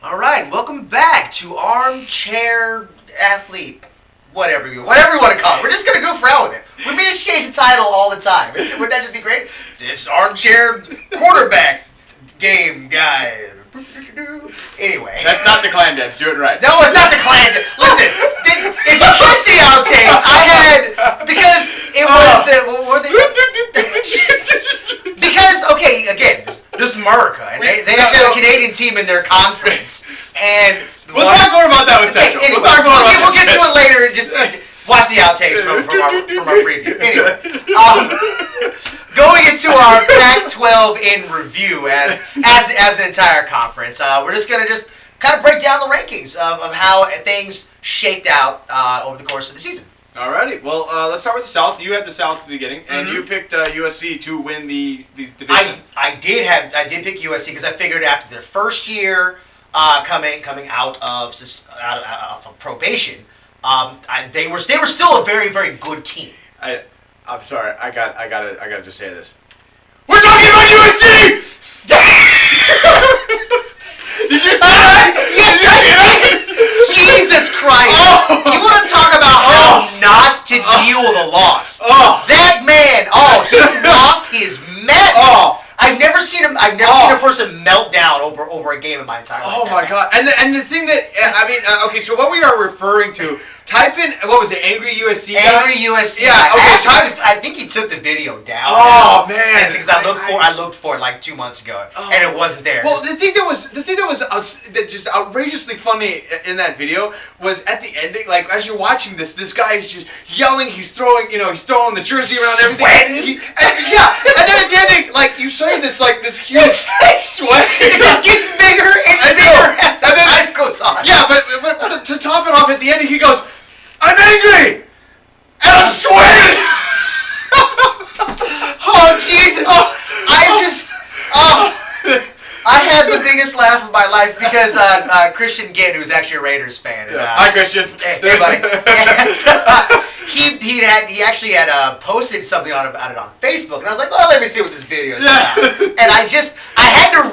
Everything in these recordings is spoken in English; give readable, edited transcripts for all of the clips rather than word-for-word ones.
All right, welcome back to Armchair Athlete, whatever you want to call it. We're just gonna goof around with it. We may change the title all the time. Wouldn't that just be great? It's Armchair Quarterback Game Guy. Anyway, that's not the clan dance. Do it right. No, it's not the clan dance. Listen, if you catch the outtakes, I had because it was because okay, again, this is America, and they have a Canadian team in their conference. And we'll talk more about that with Central. We'll get to it later. Just watch the outtakes from our preview. Anyway, going into our Pac-12 in review as the entire conference, we're just gonna kind of break down the rankings of how things shaped out over the course of the season. Alrighty, well, let's start with the South. You had the South at the beginning, and you picked USC to win the division. I did pick USC because I figured after their first year coming out of probation, they were still a very, very good team. I'm sorry, I gotta just say this. We're talking about USC. Did you? Jesus Christ! You want to talk about how not to deal with a loss? That man! He lost his mess! I've never seen a person melt down over a game in my entire life. Oh my God! And the thing that okay, so what we are referring to. Type in, what was it, Angry USC guy? Angry USC Yeah, okay. I think he took the video down. Oh, man. Because I looked for it like 2 months ago, and it wasn't there. Well, the thing that was just outrageously funny in that video was at the ending, like, as you're watching this guy is just yelling, he's throwing the jersey around everything. And then at the ending, like, you say this huge sweat. It just gets bigger and bigger as the night goes on. Yeah, but to top it off at the ending, he goes, I'm angry! And I'm sweating! Oh, Jesus! I had the biggest laugh of my life because Christian Ginn, who's actually a Raiders fan. Hi, Christian. Hey, buddy. he actually had posted something about it on Facebook, and I was like, well, let me see what this video is about. And I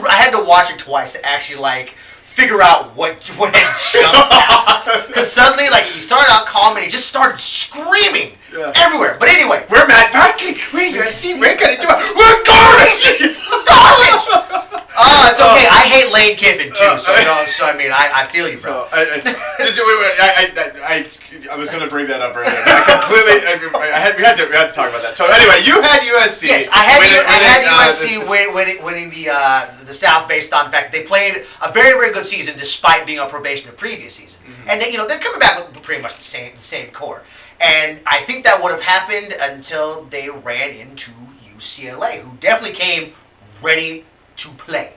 had to watch it twice to actually figure out what had jumped out. Because suddenly, he started out calm and he just started screaming everywhere. But anyway, we're mad. We're garbage! Garbage! It's okay. I hate Lane Kiffin too, so I mean, I feel you, bro. I was going to bring that up earlier. We had to talk about that. So anyway, you had USC. Yes, I had USC winning the South based on the fact they played a very, very good season despite being on probation the previous season. Mm-hmm. And they're coming back with pretty much the same core. And I think that would have happened until they ran into UCLA, who definitely came ready to play.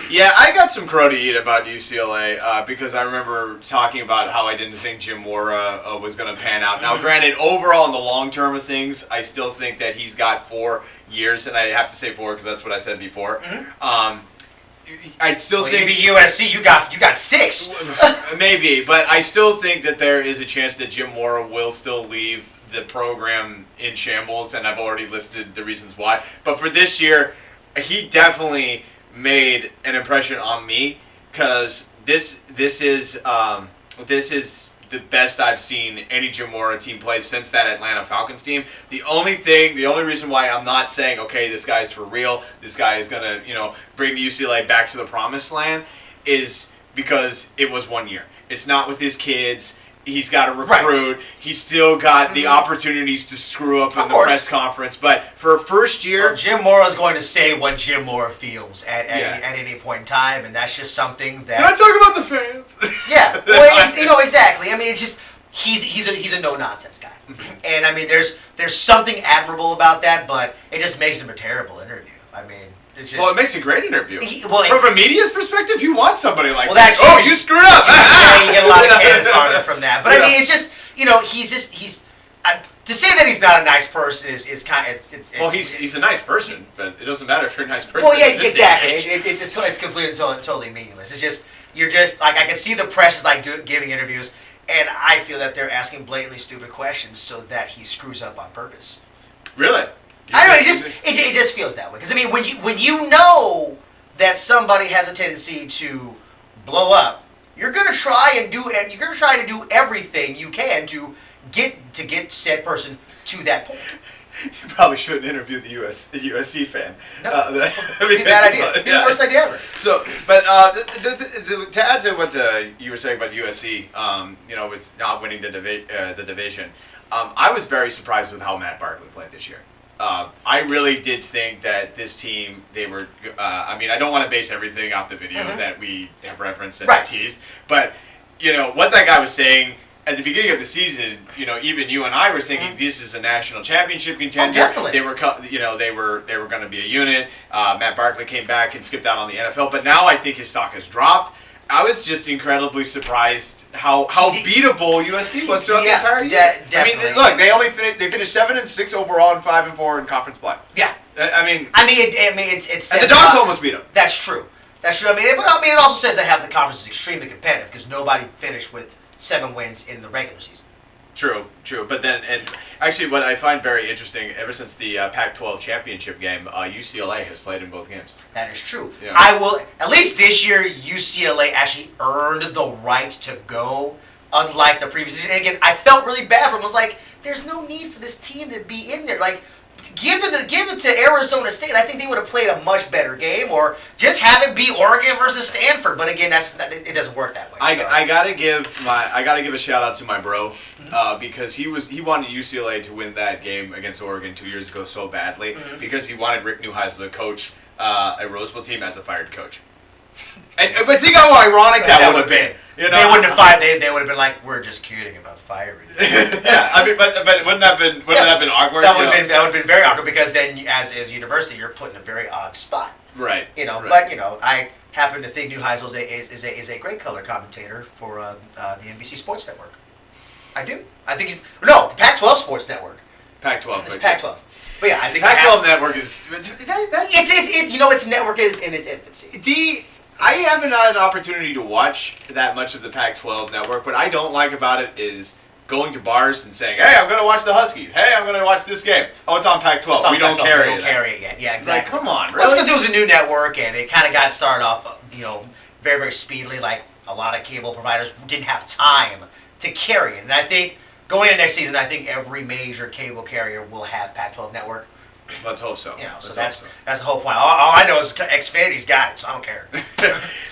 Yeah, I got some crow to eat about UCLA because I remember talking about how I didn't think Jim Mora was going to pan out. Now, granted, overall in the long term of things, I still think that he's got 4 years, and I have to say 4 because that's what I said before. Mm-hmm. I still think USC, you got 6. Maybe, but I still think that there is a chance that Jim Mora will still leave the program in shambles, and I've already listed the reasons why. But for this year, he definitely made an impression on me because this is the best I've seen any Jim Mora team play since that Atlanta Falcons team. The only reason why I'm not saying, okay, this guy's for real, this guy is gonna bring the UCLA back to the promised land, is because it was 1 year. It's not with his kids. He's got to recruit. Right. He's still got the opportunities to screw up in the press conference. But for a first year, Jim Mora is going to say what Jim Mora feels at any point in time, and that's just something that. Can I talk about the fans? Yeah, well, exactly. I mean, it's just he's a no nonsense guy, and I mean, there's something admirable about that, but it just makes him a terrible interview. I mean. Well, it makes a great interview. From a media's perspective, you want somebody like that. Oh, you screwed up. You get a lot of cannon fodder from that. But I mean, it's just, he's to say that he's not a nice person is kind of. Well, he's a nice person, but it doesn't matter if you're a nice person. Well, yeah, exactly. It's completely totally meaningless. It's just you're just I can see the press is giving interviews, and I feel that they're asking blatantly stupid questions so that he screws up on purpose. Really? I don't know. It just feels that way because I mean when you know that somebody has a tendency to blow up, you're going to try to do everything you can to get said person to that point. You probably shouldn't interview the USC fan. No, bad idea. It's the worst idea ever. So, but to add to what you were saying about USC, with not winning the division, I was very surprised with how Matt Barkley played this year. I really did think that this team, they were, I don't want to base everything off the video that we have referenced and teased, but, what that guy was saying at the beginning of the season, even you and I were thinking this is a national championship contender. Oh, definitely. They were, they were going to be a unit. Matt Barkley came back and skipped out on the NFL, but now I think his stock has dropped. I was just incredibly surprised how beatable USC was throughout the entire year. Definitely. Look, they finished 7-6 overall and 5-4 in conference play. Yeah. It's and the Dogs almost beat them. That's true. That's true. It also says that the conference is extremely competitive because nobody finished with 7 wins in the regular season. True. But then, and actually, what I find very interesting, ever since the Pac-12 championship game, UCLA has played in both games. That is true. Yeah. I will, at least this year, UCLA actually earned the right to go, unlike the previous season. And again, I felt really bad for them. I was like, there's no need for this team to be in there. Like, give it to Arizona State. I think they would have played a much better game, or just have it be Oregon versus Stanford. But again, it doesn't work that way. I gotta give a shout out to my bro because he wanted UCLA to win that game against Oregon 2 years ago so badly because he wanted Rick Neuheisel to coach a Rose Bowl team as a fired coach. But think how ironic that would have been. They wouldn't have fired. They would have been like, "We're just kidding about firing." Yeah, but wouldn't that have been awkward? That would have been very awkward because then, as a university, you're put in a very odd spot. Right. Right. But I happen to think Neuheisel is a great color commentator for the NBC Sports Network. I do. I think Pac-12 Sports Network. Pac-12. It's Pac-12. But yeah, I think Pac-12 Network is. Its network is in its infancy. I haven't had an opportunity to watch that much of the Pac-12 network. What I don't like about it is going to bars and saying, "Hey, I'm going to watch the Huskies. Hey, I'm going to watch this game. Oh, it's on Pac-12. We don't carry it yet." Yeah, exactly. Like, come on, really? Well, because it was a new network, and it kind of got started off, very, very speedily. Like a lot of cable providers didn't have time to carry it. And I think going into next season, I think every major cable carrier will have Pac-12 network. Let's hope so. So that's the whole point. All I know is Xfinity's got it, so I don't care.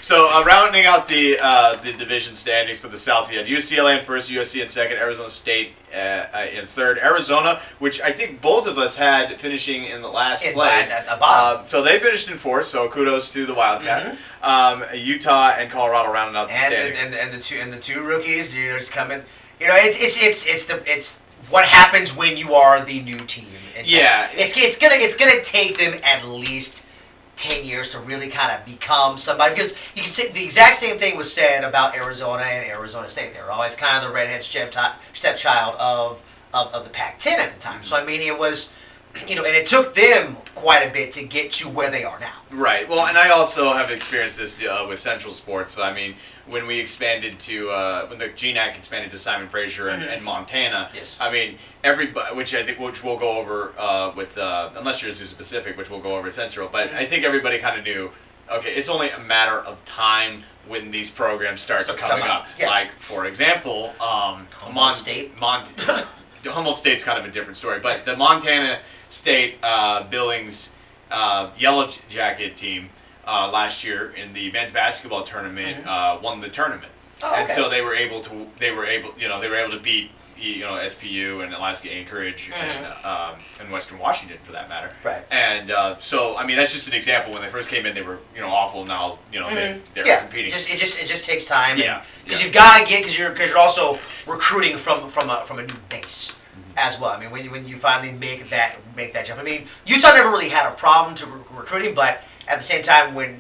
So rounding out the division standings for the South, you had UCLA in first, USC in second, Arizona State in third. Arizona, which I think both of us had finishing in the last place. So they finished in fourth, so kudos to the Wildcats. Utah and Colorado rounding out the standings. And the two rookies, just coming. It's what happens when you are the new team. It's gonna take them at least 10 years to really kind of become somebody. Because you can say the exact same thing was said about Arizona and Arizona State. They were always kind of the redhead stepchild of the Pac-10 at the time. So it was, and it took them quite a bit to get to where they are now. Right. Well, and I also have experienced this with Central Sports. So, when we expanded to when the GNAC expanded to Simon Fraser and Montana, everybody, which we'll go over with unless you're Zoo Pacific, which we'll go over at Central. But I think everybody kind of knew. Okay, it's only a matter of time when these programs start coming up. Yeah. Like, for example, Humboldt State. Humboldt State's kind of a different story, but the Montana State Billings Yellow Jacket team last year in the men's basketball tournament won the tournament, and so they were able to beat SPU and Alaska Anchorage and Western Washington for that matter. Right. And so that's just an example. When they first came in, they were awful. Now they're competing. It just takes time. Yeah. Because you've got to get because you're also recruiting from a new base. As well. When you finally make that jump. Utah never really had a problem to recruiting, but at the same time, when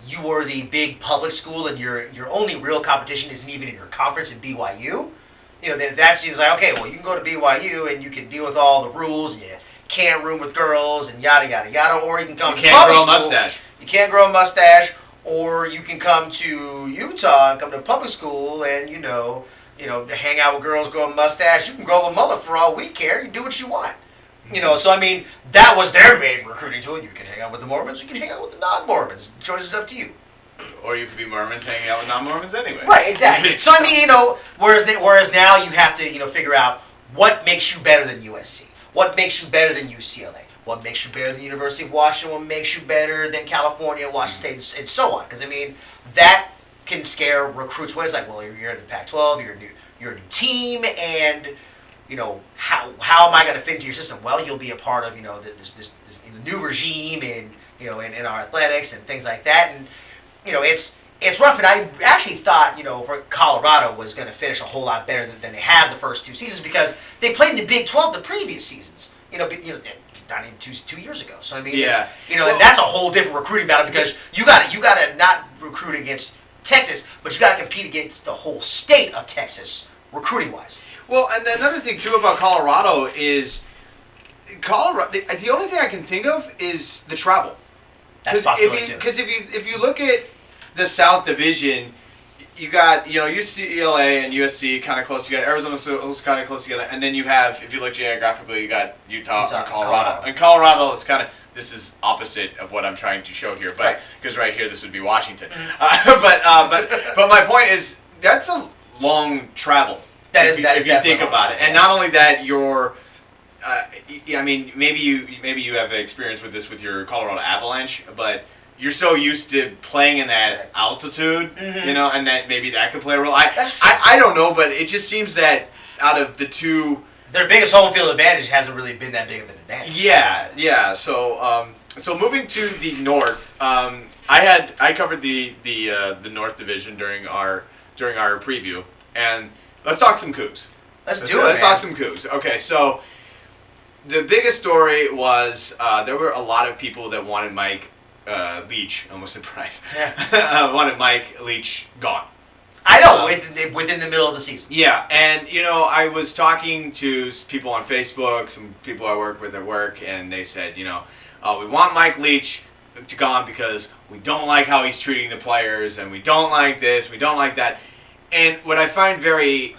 you were the big public school and your only real competition isn't even in your conference in BYU, that seems like, okay, well, you can go to BYU and you can deal with all the rules, and you can't room with girls and yada yada yada, or you can come. You can't grow a mustache. You can't grow a mustache, or you can come to Utah and come to public school and to hang out with girls, grow a mustache. You can grow a mullet for all we care. You do what you want. So that was their main recruiting tool. You can hang out with the Mormons. You can hang out with the non-Mormons. The choice is up to you. Or you could be Mormons hanging out with non-Mormons anyway. Right, exactly. So I mean, whereas now you have to, figure out what makes you better than USC, what makes you better than UCLA, what makes you better than the University of Washington, what makes you better than California, Washington State, and so on. Because I mean, that can scare recruits. What it's like, well, you're in the Pac-12, you're a new team, and how am I going to fit into your system? Well, you'll be a part of this new regime in our athletics and things like that, and it's rough. And I actually thought for Colorado was going to finish a whole lot better than they have the first two seasons because they played in the Big 12 the previous seasons. Not even 2 years ago. So I mean, yeah. And that's a whole different recruiting battle because you got to not recruit against Texas, but you got to compete against the whole state of Texas recruiting wise. Well, and another thing too about Colorado is the only thing I can think of is the travel. That's Because if you look at the South Division, you got UCLA and USC kind of close together. Arizona's kind of close together, and then you have, if you look geographically, you got Utah and Colorado. And Colorado is kind of, this is opposite of what I'm trying to show here, but because right here this would be Washington. But my point is that's a long travel. If you think about it, and not only that, you're. I mean, maybe you have experience with this with your Colorado Avalanche, but you're so used to playing in that altitude, and that maybe that could play a role. I don't know, but it just seems that out of the two, their biggest home field advantage hasn't really been that big of an advantage. Yeah. So moving to the North, I covered the North Division during our preview, and let's talk some Cougs. Let's talk some Cougs. Okay, so the biggest story was there were a lot of people that wanted Mike Leach, almost surprised, wanted Mike Leach gone. I know, within the middle of the season. Yeah, and I was talking to people on Facebook, some people I work with at work, and they said, we want Mike Leach to gone because we don't like how he's treating the players, and we don't like this, we don't like that. And what I find very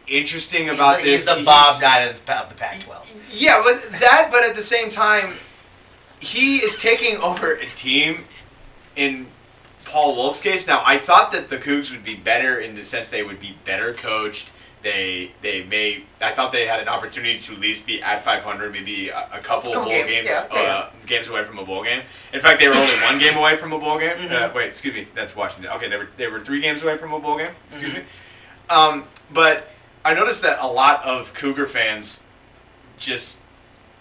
interesting about this... He's the Bob Knight of the Pac-12. Yeah, but at the same time, he is taking over a team in Paul Wolf's case. Now, I thought that the Cougs would be better in the sense they would be better coached. I thought they had an opportunity to at least be at 500, maybe a couple of bowl games, games away from a bowl game. In fact, they were only one game away from a bowl game. Wait, excuse me, that's Washington. Okay, they were 3 games away from a bowl game. Excuse me. But I noticed that a lot of Cougar fans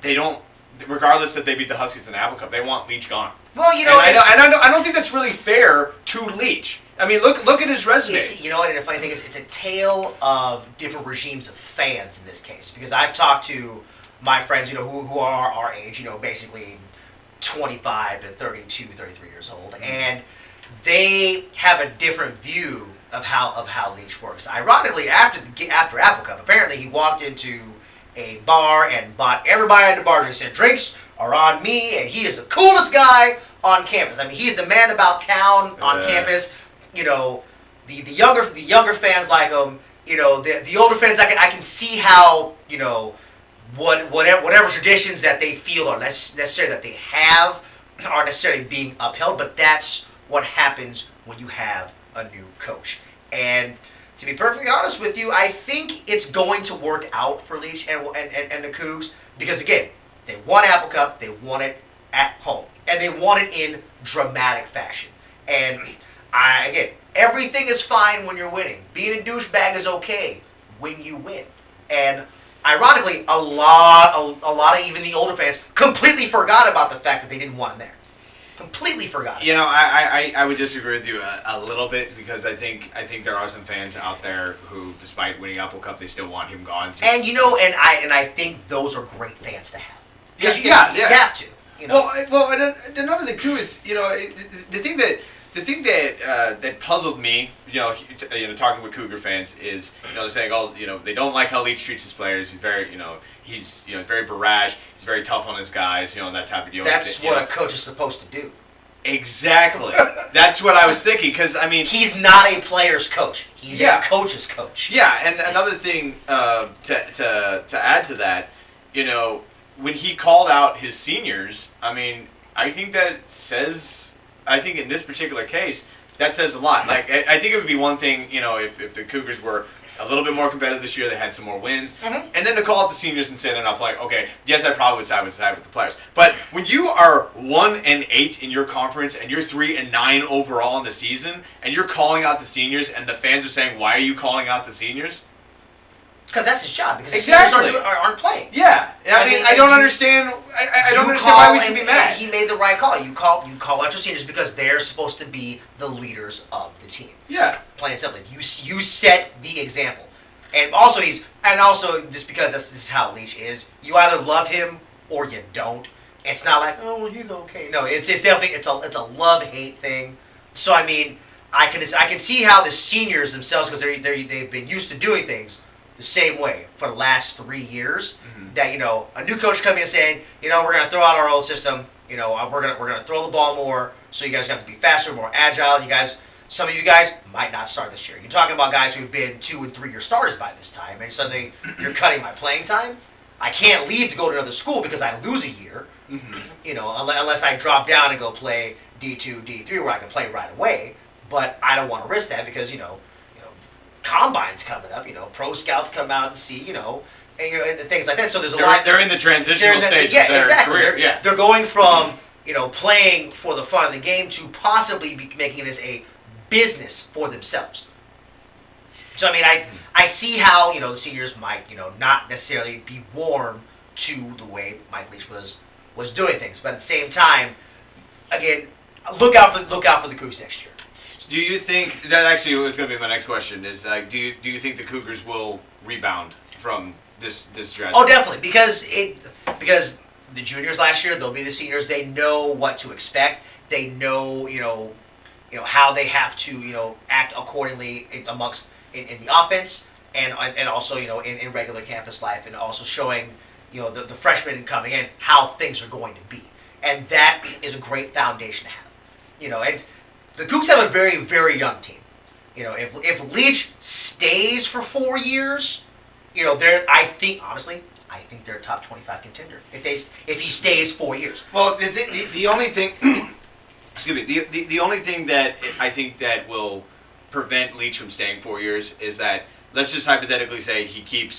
they don't, regardless that they beat the Huskies in the Apple Cup, they want Leach gone. Well, I don't think that's really fair to Leach. I mean, look at his resume. You know what? And I think it's a tale of different regimes of fans in this case. Because I've talked to my friends, who are our age, basically 25 to 32, 33 years old, and they have a different view of how Leach works. Ironically, after Apple Cup, apparently he walked into a bar and bought everybody at the bar and said, "Drinks are on me," and he is the coolest guy on campus. I mean, he is the man about town on campus. The younger fans like him. The older fans, I can see how whatever traditions that they feel are necessary that they have aren't necessarily being upheld. But that's what happens when you have a new coach. And to be perfectly honest with you, I think it's going to work out for Leach and the Cougs because, again, they won Apple Cup, they won it at home, and they won it in dramatic fashion. And, again, everything is fine when you're winning. Being a douchebag is okay when you win. And, ironically, a lot of even the older fans completely forgot about the fact that they didn't want him there. Completely forgot. I would disagree with you a little bit because I think there are some fans out there who, despite winning Apple Cup, they still want him gone. And I think those are great fans to have. Yeah. You have to. Well, and another thing too is the thing that puzzled me, talking with Cougar fans is they're saying they don't like how Leach treats his players. He's very he's very barrage. He's very tough on his guys. That type of deal. That's what a coach is supposed to do. Exactly. That's what I was thinking because I mean he's not a player's coach. He's a coach's coach. Yeah, and another thing to add to that, when he called out his seniors, I mean I think in this particular case That says a lot. Like, I think it would be one thing, if the Cougars were a little bit more competitive this year, they had some more wins, and then to call up the seniors and say they're not playing, okay, yes, I probably would side with the players. But when you are 1-8 in your conference and you're 3-9 overall in the season, and you're calling out the seniors, and the fans are saying, why are you calling out the seniors? Because that's his job. Because exactly. the seniors aren't playing. Yeah. I mean, I don't understand. I don't understand why we should be mad. He made the right call. You call out your seniors because they're supposed to be the leaders of the team. Yeah. Plain and simple. You set the example. And also just because this is how Leach is, you either love him or you don't. It's not like, oh, well, he's okay. No, it's definitely it's a love-hate thing. So I mean, I can see how the seniors themselves, because they've been used to doing things the same way for the last 3 years. That a new coach coming in saying, we're going to throw out our old system. We're going to throw the ball more, so you guys have to be faster, more agile. Some of you guys might not start this year. You're talking about guys who've been 2- and 3-year starters by this time, and suddenly you're cutting my playing time. I can't leave to go to another school because I lose a year. Unless I drop down and go play D2, D3, where I can play right away. But I don't want to risk that because Combine's coming up. Pro scouts come out and see and things like that. So there's a lot. They're in the transitional stage of their career. Yeah, they're going from playing for the fun of the game to possibly making this a business for themselves. So I mean, I see how the seniors might not necessarily be warm to the way Mike Leach was doing things, but at the same time, again, look out for the Cougs next year. Do you think that actually was going to be my next question? Is do you think the Cougars will rebound from this stretch? Oh, definitely, because the juniors last year, they'll be the seniors. They know what to expect. They know how they have to act accordingly in the offense and also in regular campus life, and also showing the freshmen coming in how things are going to be, and that is a great foundation to have. And the Cougs have a very, very young team. If Leach stays for 4 years, I think they're a top 25 contender if he stays 4 years. Well, the only thing, excuse me, the only thing that I think that will prevent Leach from staying 4 years is that, let's just hypothetically say he keeps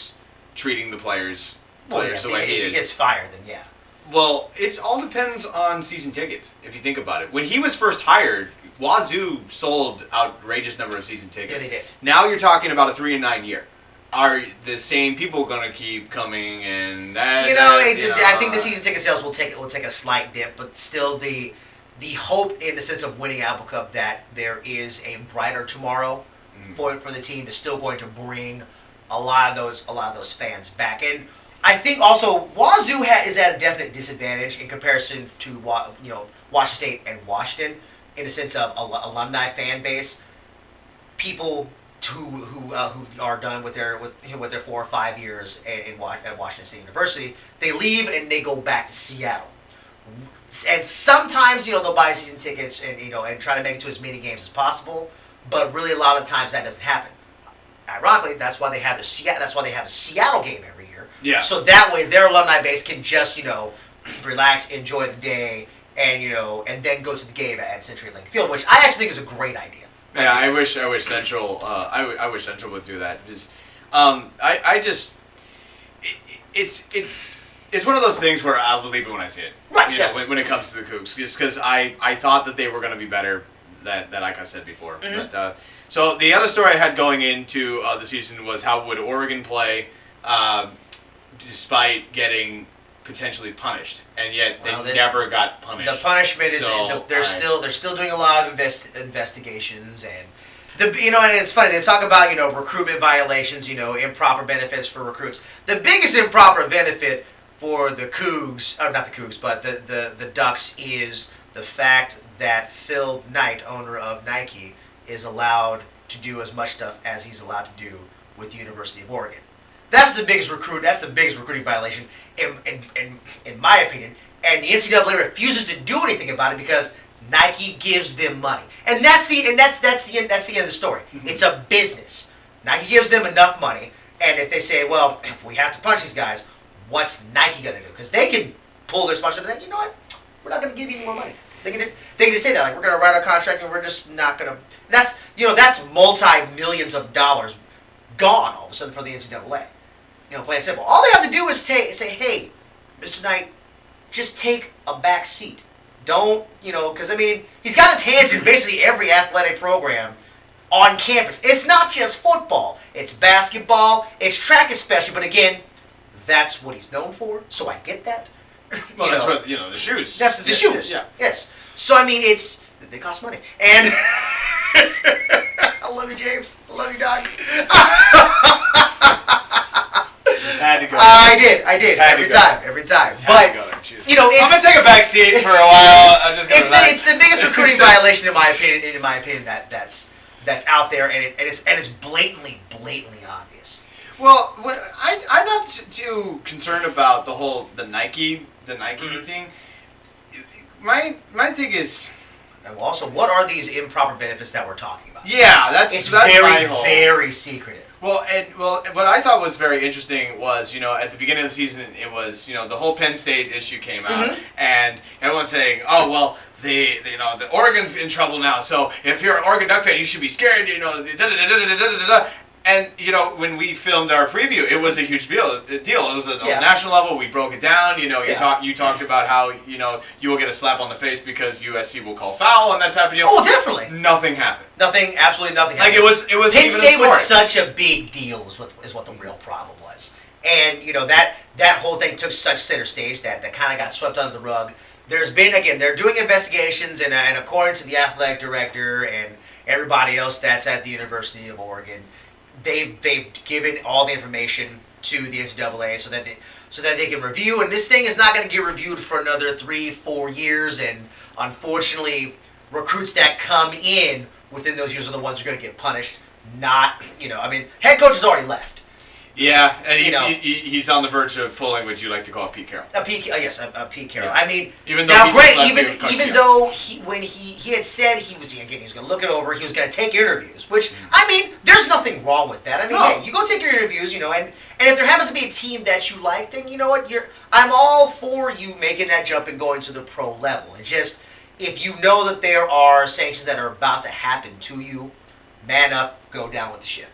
treating the players the way he is. If he gets fired, then yeah. Well, it all depends on season tickets, if you think about it. When he was first hired, Wazoo sold outrageous number of season tickets. Yeah, they did. Now you're talking about a 3-9 year. Are the same people going to keep coming and that? I think the season ticket sales will take a slight dip, but still the hope in the sense of winning Apple Cup that there is a brighter tomorrow for the team is still going to bring a lot of those fans back. And I think also Wazoo is at a definite disadvantage in comparison to Washington State and Washington in the sense of alumni fan base, people who are done with their 4 or 5 years at Washington State University. They leave and they go back to Seattle. And sometimes they'll buy season tickets and try to make it to as many games as possible, but really a lot of times that doesn't happen. Ironically, that's why they have the Seattle game every year. Yeah. So that way their alumni base can just relax, enjoy the day, and then go to the game at CenturyLink Field, which I actually think is a great idea. Yeah, I wish Central. I wish Central would do that. It's one of those things where I'll believe it when I see it. Right. When it comes to the Cougs, just because I thought that they were going to be better than like I said before. Mm-hmm. But so the other story I had going into the season was how would Oregon play despite getting potentially punished, and yet they never got punished. The punishment is they're still doing a lot of investigations, and and it's funny, they talk about recruitment violations, improper benefits for recruits. The biggest improper benefit for the Cougs, not the Cougs, but the Ducks, is the fact that Phil Knight, owner of Nike, is allowed to do as much stuff as he's allowed to do with the University of Oregon. That's the biggest recruiting violation, in my opinion. And the NCAA refuses to do anything about it because Nike gives them money, and that's the end of the story. Mm-hmm. It's a business. Nike gives them enough money, and if they say, well, if we have to punish these guys, what's Nike going to do? Because they can pull their sponsor and say, you know what? We're not going to give you any more money. They can just say that, like, we're going to write our contract and we're just not going to. That's multi-millions of dollars gone all of a sudden for the NCAA. Plain and simple. All they have to do is say, hey, Mr. Knight, just take a back seat. Don't, because, he's got his hands in basically every athletic program on campus. It's not just football. It's basketball. It's track especially. But again, that's what he's known for, so I get that. Well, that's what, the shoes. That's the shoes. Yeah. Yes. So, they cost money. And I love you, James. I love you, Dog. Had to go. I did. Every time. But, I'm going to take a back seat for a while. It's the biggest recruiting violation in my opinion, that's out there, and it's blatantly obvious. Well, I'm not too concerned about the Nike thing. My thing is, and also, what are these improper benefits that we're talking about? Yeah, that's very secretive. Well, what I thought was very interesting was, at the beginning of the season, it was, the whole Penn State issue came out, and everyone's saying, oh, well, the Oregon's in trouble now, so if you're an Oregon Duck fan, you should be scared, And, when we filmed our preview, it was a huge deal. It was on a national level. We broke it down. You talked about how, you will get a slap on the face because USC will call foul, and that's happening. Oh, definitely. Nothing happened. Absolutely nothing happened. It was Penn even State a sport. was such a big deal is what the real problem was. And, that whole thing took such center stage that kind of got swept under the rug. There's been, again, they're doing investigations, and according to the athletic director and everybody else that's at the University of Oregon, they've given all the information to the NCAA so that they can review, and this thing is not going to get reviewed for another 3-4 years, and unfortunately, recruits that come in within those years are the ones who are going to get punished. Not, head coach has already left. Yeah, and he's on the verge of pulling what you like to call a Pete Carroll. A Pete Carroll. Yeah. Even though when he had said he was going to look it over, he was going to take interviews, which, there's nothing wrong with that. Hey, you go take your interviews, and if there happens to be a team that you like, then you know what, I'm all for you making that jump and going to the pro level. It's just, if you know that there are sanctions that are about to happen to you, man up, go down with the ship.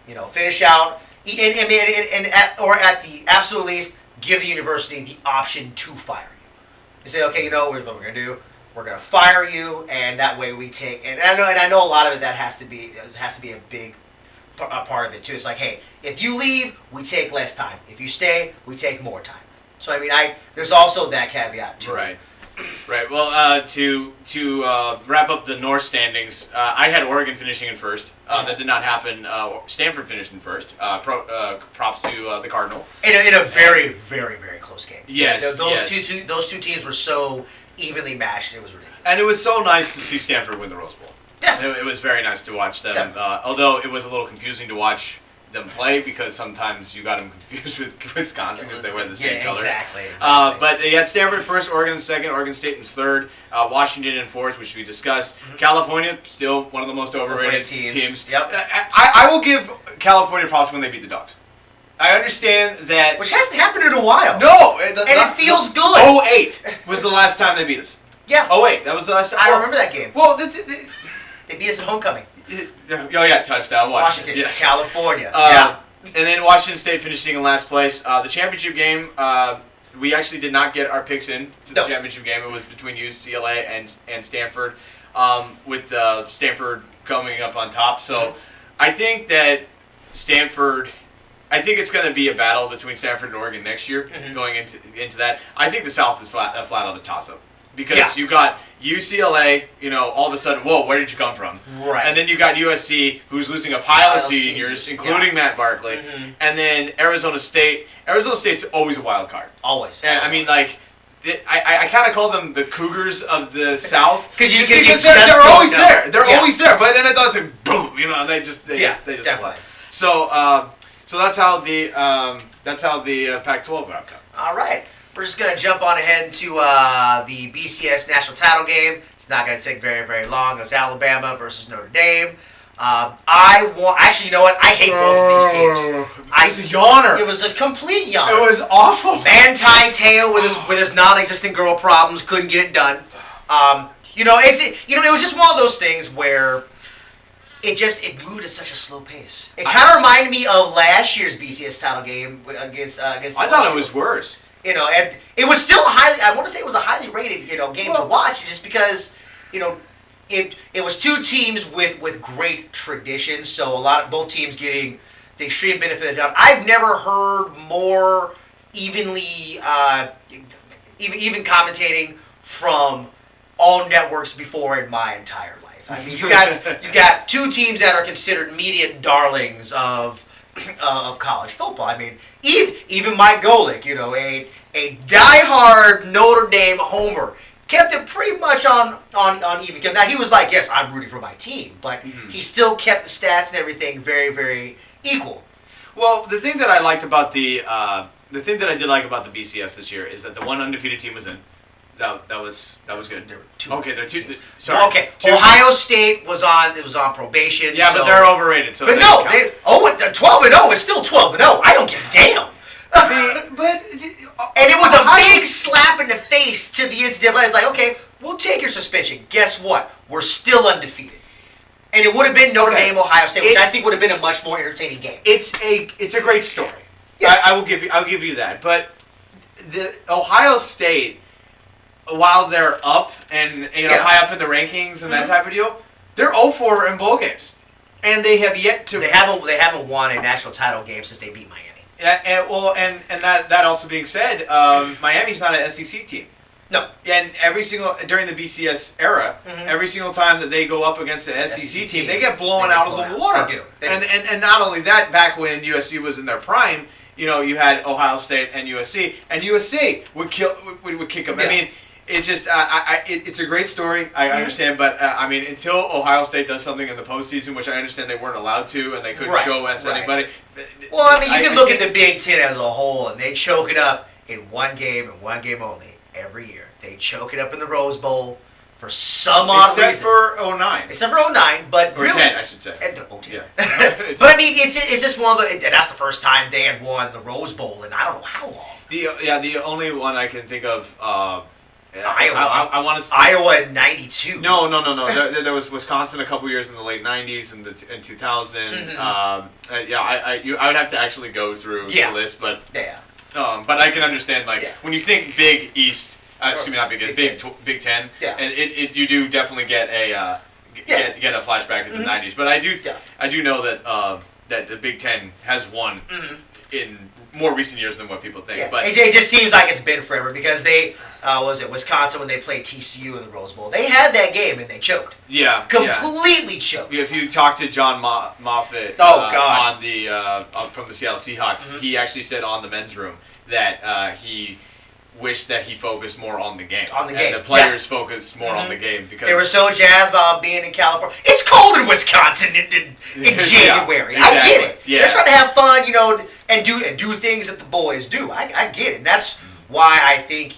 Finish out. Or at the absolute least, give the university the option to fire you. You say, okay, what we're going to do? We're going to fire you, and that way we take. And I know a lot of it that has to be a big part of it too. It's like, hey, if you leave, we take less time. If you stay, we take more time. So there's also that caveat too. Right. Right. Well, to wrap up the North standings, I had Oregon finishing in first. That did not happen. Stanford finished in first. Props to the Cardinal. In a very, very, very close game. Yes. Those two teams were so evenly matched. It was ridiculous. And it was so nice to see Stanford win the Rose Bowl. Yeah. It was very nice to watch them. Although it was a little confusing to watch them play because sometimes you got them confused with Wisconsin because they wear the same color. Exactly. But they had Stanford first, Oregon second, Oregon State in third, Washington in fourth, which we discussed. California, still one of the most overrated teams. Yep. I will give California props when they beat the Dogs. I understand that... Which hasn't happened in a while. No. It feels good. 08 was the last time they beat us. Yeah. 08, that was the last time. I remember that game. Well, they beat us at homecoming. Touchdown, Washington, yeah. California. And then Washington State finishing in last place. The championship game, we actually did not get our picks in to the championship game. It was between UCLA and Stanford, with Stanford coming up on top. So I think that I think it's going to be a battle between Stanford and Oregon next year, going into that. I think the South is flat on the toss-up. Because you got UCLA, all of a sudden, whoa, where did you come from? Right. And then you got USC, who's losing a pile of seniors, including Matt Barkley. And then Arizona State. Arizona State's always a wild card. Always. And, I kind of call them the Cougars of the South. Because they're always there. They're always there. But then it does like, boom, and they just definitely. fly. So that's how the Pac-12 got cut. All right. We're just going to jump on ahead to the BCS national title game. It's not going to take very, very long. It was Alabama versus Notre Dame. Actually, you know what? I hate both of these teams. It was a yawner. It was a complete yawner. It was awful. Manti Te'o with his non-existent girl problems couldn't get it done. It was just one of those things where it moved at such a slow pace. It kind of reminded me of last year's BCS title game against. I thought it was worse. And it was still I want to say it was a highly rated, game to watch, just because, it was two teams with great traditions. So both teams getting the extreme benefit of the doubt. I've never heard more evenly, even commentating from all networks before in my entire life. I mean, you got two teams that are considered immediate darlings of college football. I mean, even Mike Golick, a diehard Notre Dame homer, kept it pretty much on even. Now he was like, yes, I'm rooting for my team, but he still kept the stats and everything very, very equal. Well, the thing that I liked about the thing that I did like about the BCS this year is that the one undefeated team was in. That was good. There were two. Okay, there are two. Sorry. Okay, Ohio State was on probation. Yeah, but they're overrated. So but no, 12-0 is still 12-0. I don't give a damn. And it was a big slap in the face to the NCAA. It's like, okay, we'll take your suspension. Guess what? We're still undefeated. And it would have been Notre Dame, Ohio State, which I think would have been a much more entertaining game. It's a great story. Yeah. I'll give you that. But the Ohio State, while they're up and high up in the rankings and that type of deal, they're 0-4 in bowl games, and they have yet to. They haven't won a national title game since they beat Miami. And that also being said, Miami's not an SEC team. No. And during the BCS era, every single time that they go up against the SEC team, they get blown out of the water. They do. And not only that, back when USC was in their prime, you had Ohio State and USC would kick them. Yeah. I mean, it's just it's a great story. I understand, but I mean, until Ohio State does something in the postseason, which I understand they weren't allowed to, and they couldn't show us anybody. Well, I mean, you can look at the Big Ten as a whole, and they choke it up in one game and one game only every year. They choke it up in the Rose Bowl for some odd reason. Except for 09. Except for 09, but or really, 10, I should say. Yeah. But I mean, it's just one of the. That's the first time they had won the Rose Bowl in I don't know how long. The only one I can think of. Iowa. I want to. Iowa in '92. No. there was Wisconsin a couple years in the late '90s and in 2000. I would have to actually go through the list, but but I can understand when you think Big East. Excuse me, not Big East. Big Ten. Yeah. And you do definitely get a get a flashback in the '90s. But I do know that the Big Ten has won in more recent years than what people think. Yeah. But it just seems like it's been forever because they was it Wisconsin when they played TCU in the Rose Bowl. They had that game and they choked. Yeah. Completely choked. If you talk to John Moffitt God. on the from the Seattle Seahawks, he actually said on the men's room that he wished that he focused more on the game. On the game. And the players focused more on the game because they were so jazzed about being in California. It's cold in Wisconsin in January. Exactly. I get it. Yeah. They're trying to have fun, and do things that the boys do. I get it. And that's why I think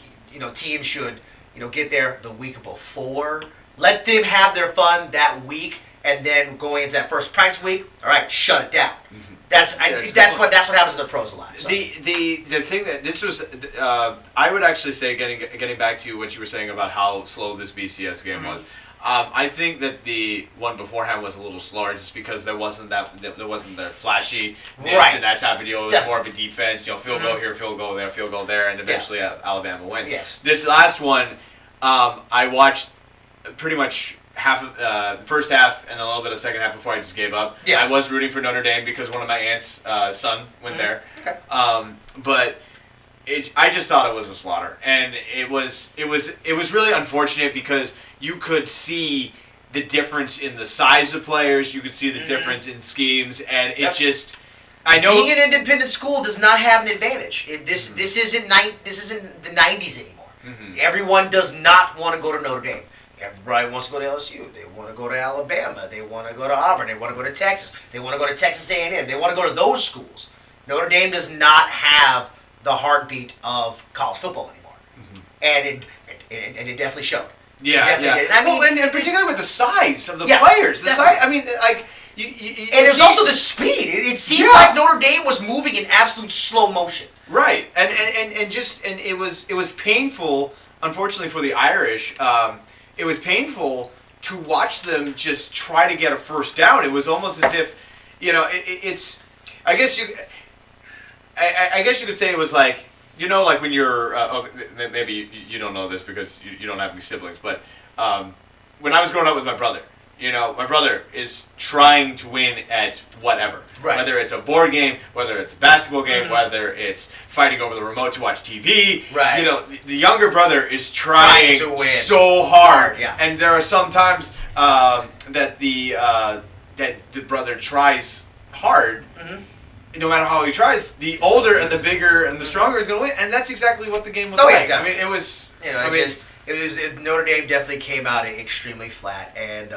teams should get there the week before. Let them have their fun that week, and then going into that first practice week, all right, shut it down. That's what happens in the pros a lot. So. The thing that this was, I would actually say getting back to what you were saying about how slow this BCS game was. I think that the one beforehand was a little slower just because there wasn't the flashy and that type of deal. It was more of a defense, field goal here, field goal there, and eventually Alabama wins. Yes. This last one, I watched pretty much half of the first half and a little bit of the second half before I just gave up. Yeah. I was rooting for Notre Dame because one of my aunt's son went there. Okay. But I just thought it was a slaughter, and it was really unfortunate because you could see the difference in the size of players, you could see the difference in schemes, and it just. I know being an independent school does not have an advantage. This isn't the '90s anymore. Everyone does not want to go to Notre Dame. Everybody wants to go to LSU. They want to go to Alabama. They want to go to Auburn. They want to go to Texas. They want to go to Texas A&M. They want to go to those schools. Notre Dame does not have the heartbeat of college football anymore, and it definitely showed. Yeah. I mean, and particularly with the size of the players. The size, I mean, like. And there's also the speed. It seemed like Notre Dame was moving in absolute slow motion. Right, and it was painful, unfortunately for the Irish, it was painful to watch them just try to get a first down. It was almost as if, it's. I guess you could say it was like, like when you're. Maybe you don't know this because you don't have any siblings, but when I was growing up with my brother. My brother is trying to win at whatever. Right. Whether it's a board game, whether it's a basketball game, whether it's fighting over the remote to watch TV. Right. The younger brother is trying to win so hard. Yeah. And there are some times that the brother tries hard. Mm-hmm. No matter how he tries, the older and the bigger and the stronger is going to win. And that's exactly what the game was like. Yeah. I mean, it was... Notre Dame definitely came out extremely flat, and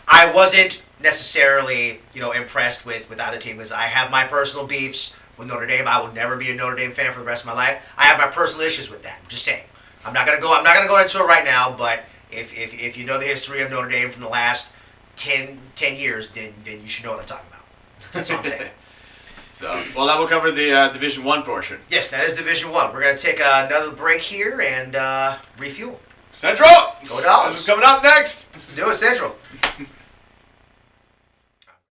I wasn't necessarily impressed with either team because I have my personal beefs with Notre Dame. I will never be a Notre Dame fan for the rest of my life. I have my personal issues with that. I'm just saying. I'm not gonna go into it right now, but if you know the history of Notre Dame from the last 10 years, then you should know what I'm talking about. That's all I'm saying. Well, that will cover the Division I portion. Yes, that is Division I. We're going to take another break here and refuel. Central! Go Dogs. This is coming up next. Do it, Central.